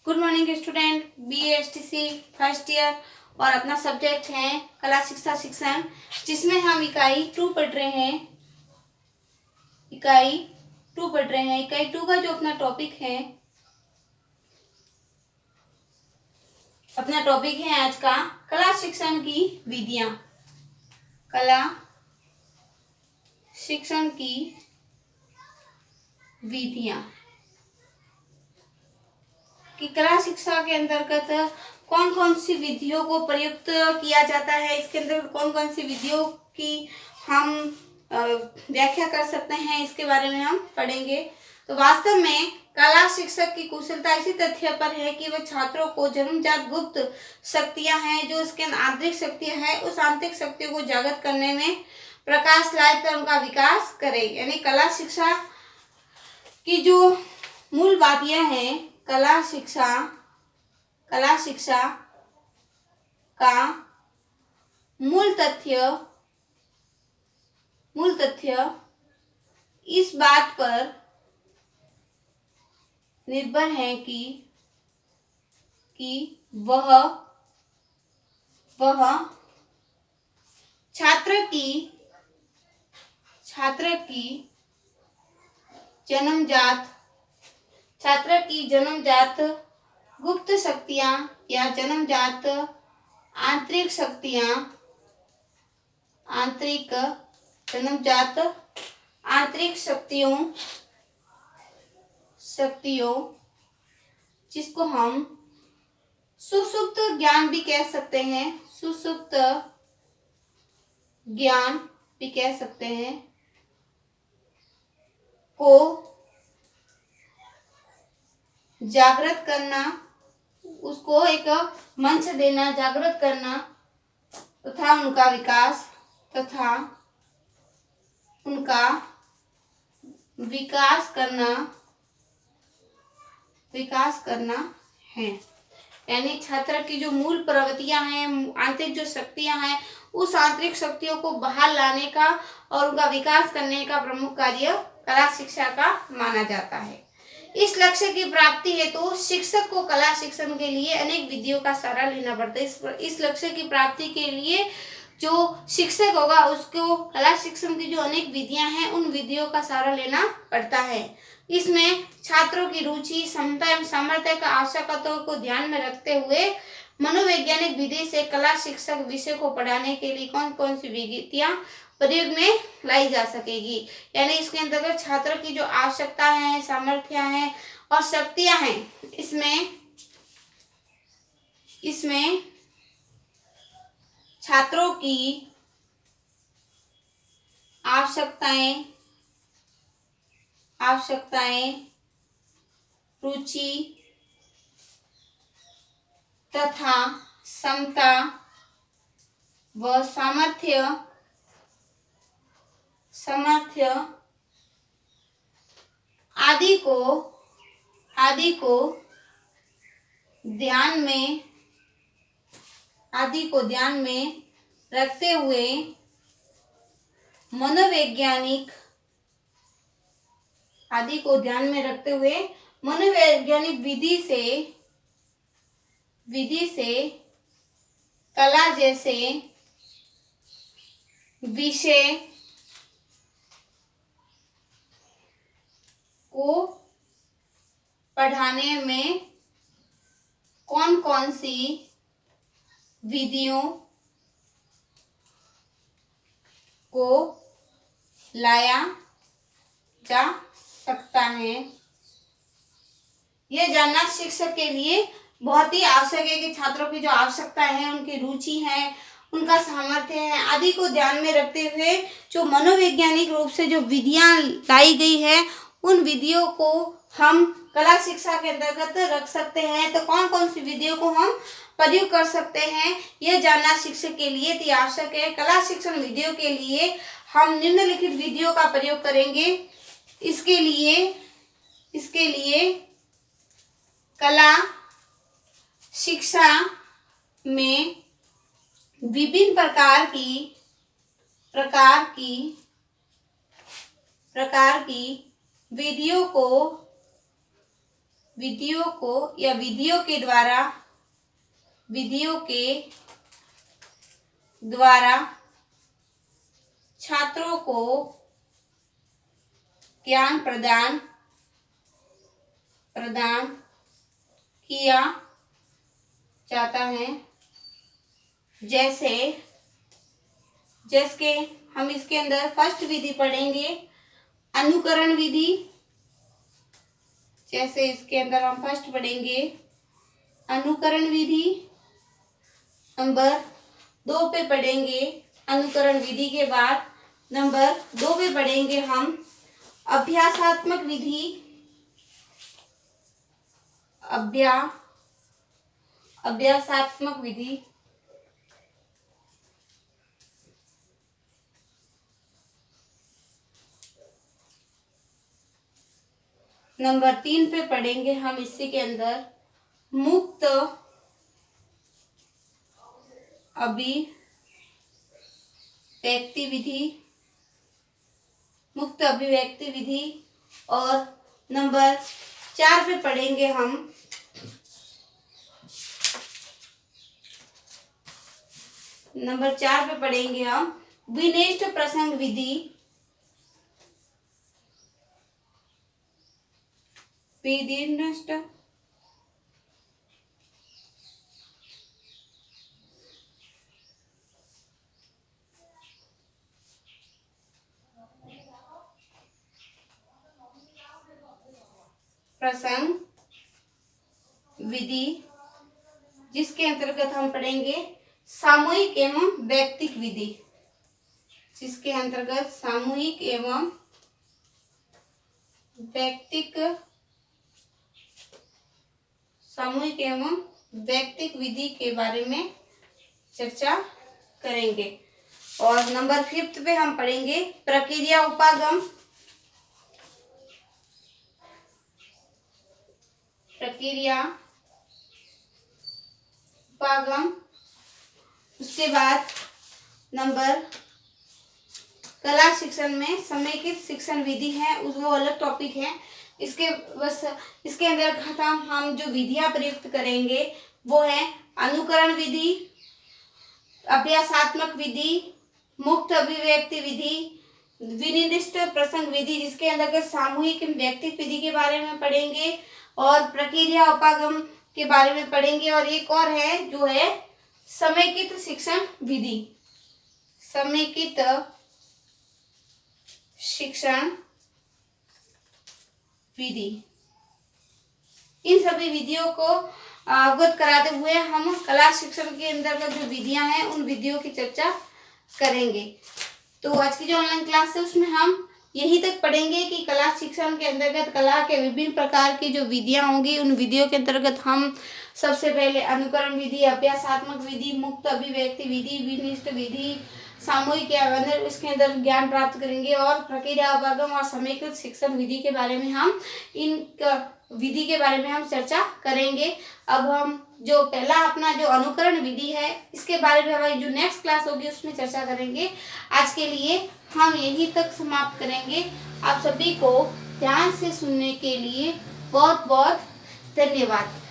Good morning student, BASTC first year और अपना subject है कला शिक्षा शिक्षण, जिसमें हम इकाई 2 पढ़ रहे हैं। इकाई 2 का जो अपना टॉपिक है, आज का कला शिक्षण की विधियां। कला शिक्षण की विधियां कि कला शिक्षा के अंतर्गत कौन कौन सी विधियों को प्रयुक्त किया जाता है, इसके अंदर कौन कौन सी विधियों की हम व्याख्या कर सकते हैं, इसके बारे में हम पढ़ेंगे। तो वास्तव में कला शिक्षक की कुशलता इसी तथ्य पर है कि वह छात्रों को जन्मजात गुप्त शक्तियां हैं, जो उसके आंतरिक शक्तियां हैं, उस आंतरिक शक्तियों को जागृत करने में प्रकाश लाए तो उनका विकास करे। यानी कला शिक्षा की जो मूल बात यह है, कला शिक्षा का मूल तथ्य इस बात पर निर्भर है कि वह छात्र की जन्मजात गुप्त शक्तियां या जन्मजात आंतरिक शक्तियों जिसको हम सुसुप्त ज्ञान भी कह सकते हैं, को जागृत करना, उसको एक मंच देना, जागृत करना तथा उनका विकास करना है। यानी छात्र की जो मूल प्रवृत्तियां हैं, आंतरिक जो शक्तियां हैं, उस आंतरिक शक्तियों को बाहर लाने का और उनका विकास करने का प्रमुख कार्य कला शिक्षा का माना जाता है। इस लक्ष्य की प्राप्ति हेतु तो शिक्षक को कला शिक्षण के लिए अनेक विधियों का सहारा लेना पड़ता है। इस लक्ष्य की प्राप्ति के लिए जो शिक्षक होगा, उसको कला शिक्षण की जो अनेक विधियां हैं, उन विधियों का सहारा लेना पड़ता है। इसमें छात्रों की रुचि, क्षमता एवं सामर्थ्य का आवश्यकताओं को ध्यान में रखते हुए मनोवैज्ञानिक विधि से कला शिक्षक विषय को पढ़ाने के लिए कौन कौन सी विधियां प्रयोग में लाई जा सकेगी। यानी इसके अंतर्गत छात्र की जो आवश्यकता है, सामर्थ्य है और शक्तियां हैं, इसमें छात्रों की आवश्यकताएं, रुचि तथा क्षमता व सामर्थ्य आदि को ध्यान में रखते हुए मनोवैज्ञानिक विधि से कला जैसे विषय को पढ़ाने में कौन कौन सी विधियों को लाया जा सकता है, यह जानना शिक्षक के लिए बहुत ही आवश्यक है कि छात्रों की जो आवश्यकताएं हैं, उनकी रुचि है, उनका सामर्थ्य है आदि को ध्यान में रखते हुए जो मनोवैज्ञानिक रूप से जो विधियां लाई गई है, उन विधियों को हम कला शिक्षा के अंतर्गत रख सकते हैं। तो कौन कौन सी विधियों को हम प्रयोग कर सकते हैं, यह जानना शिक्षक के लिए अति आवश्यक है। कला शिक्षण विधियों के लिए हम निम्नलिखित विधियों का प्रयोग करेंगे। इसके लिए कला शिक्षा में विभिन्न प्रकार की विधियों को विधियों को या विधियों के द्वारा छात्रों को ज्ञान प्रदान किया जाता है। जैसे हम इसके अंदर फर्स्ट विधि पढ़ेंगे अनुकरण विधि। जैसे इसके अंदर हम फर्स्ट पढ़ेंगे अनुकरण विधि, नंबर 2 पे पढ़ेंगे अनुकरण विधि के बाद नंबर 2 पे पढ़ेंगे हम अभ्यासात्मक विधि, अभ्यासात्मक विधि। नंबर 3 पे पढ़ेंगे हम इसी के अंदर मुक्त अभिव्यक्ति विधि। और नंबर 4 पे पढ़ेंगे हम विनिष्ट प्रसंग विधि, विनिष्ट प्रसंग विधि, जिसके अंतर्गत हम पढ़ेंगे सामूहिक एवं व्यक्तिक विधि, जिसके अंतर्गत सामूहिक एवं व्यक्तिक विधि के बारे में चर्चा करेंगे। और नंबर 5 पे हम पढ़ेंगे प्रक्रिया उपागम, उसके बाद नंबर कला शिक्षण में समेकित शिक्षण विधि है, वो अलग टॉपिक है। इसके अंतर्गत हम जो विधियां प्रयुक्त करेंगे वो है अनुकरण विधि, अभ्यासात्मक विधि, मुक्त अभिव्यक्ति विधि, विनिर्दिष्ट प्रसंग विधि, जिसके अंतर्गत सामूहिक व्यक्तिक विधि के बारे में पढ़ेंगे और प्रक्रिया उपागम के बारे में पढ़ेंगे। और एक और है जो है समेकित शिक्षण विधि, समेकित शिक्षण विधि। इन सभी विधियों को अवगत कराते हुए हम कला शिक्षण के अंतर्गत जो विधियां हैं उन विधियों की चर्चा करेंगे। तो आज की जो ऑनलाइन क्लास है उसमें हम यही तक पढ़ेंगे कि कला शिक्षण के अंतर्गत कला के विभिन्न प्रकार की जो विधियां होंगी उन विधियों के अंतर्गत हम सबसे पहले अनुकरण विधि, अभ्यासात्मक विधि, मुक्त अभिव्यक्ति विधि, विनिष्ट विधि, सामूहिक या इसके अंदर ज्ञान प्राप्त करेंगे। और प्रक्रिया उपागम और समेकित शिक्षण विधि के बारे में हम विधि के बारे में हम चर्चा करेंगे। अब हम जो पहला अपना जो अनुकरण विधि है इसके बारे में हमारी जो नेक्स्ट क्लास होगी उसमें चर्चा करेंगे। आज के लिए हम यहीं तक समाप्त करेंगे। आप सभी को ध्यान से सुनने के लिए बहुत बहुत धन्यवाद।